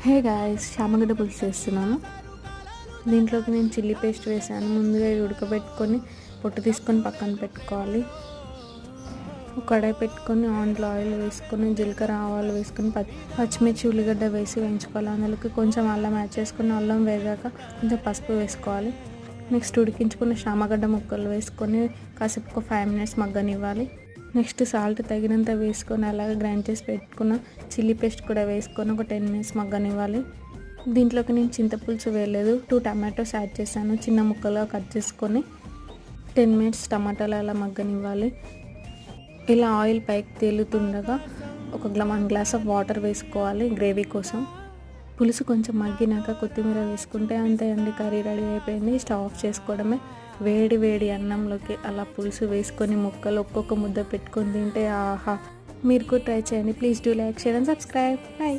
Hey guys, చామగడ్డ పులుసు చేస్తున్నాను. దీంట్లోకి నేను చిల్లీ పేస్ట్ వేసాను. ముందుగా ఇది ఉడకబెట్టుకొని పొట్టు తీసుకొని పక్కన పెట్టుకోవాలి. ఒక కడాయి పెట్టుకొని ఆయిల్ వేసుకొని జీలకర్ర ఆవాలు వేసుకొని పచ్చిమిర్చి ఉల్లిగడ్డ వేసి వేయించుకోవాలి. అందులోకి కొంచెం అల్లం యాడ్ చేసుకొని అల్లం వేగాక కొంచెం పసుపు వేసుకోవాలి. నెక్స్ట్ ఉడికించుకున్న చామగడ్డ ముక్కలు వేసుకొని కాసేపు ఒక 5 minutes మగ్గనివ్వాలి. నెక్స్ట్ సాల్ట్ తగినంత వేసుకొని అలాగే గ్రైండ్ చేసి పెట్టుకున్న చిల్లీ పేస్ట్ కూడా వేసుకొని ఒక 10 minutes మగ్గనివ్వాలి. దీంట్లోకి నేను చింతపులుసు వేయలేదు, 2 tomatoes యాడ్ చేశాను. చిన్న ముక్కలుగా కట్ చేసుకొని 10 minutes టమాటాలు అలా మగ్గనివ్వాలి. ఇలా ఆయిల్ పైకి తేలుతుండగా ఒక 1 glass ఆఫ్ వాటర్ వేసుకోవాలి గ్రేవీ కోసం. పులుసు కొంచెం మగ్గినాక కొత్తిమీర వేసుకుంటే అంతే అండి, కర్రీ రెడీ అయిపోయింది. స్టవ్ ఆఫ్ చేసుకోవడమే. వేడి వేడి అన్నంలోకి అలా పులుసు వేసుకొని ముక్కలు ఒక్కొక్క ముద్ద పెట్టుకొని తింటే ఆహా! మీరు కూడా ట్రై చేయండి. Please do like, share and subscribe. By.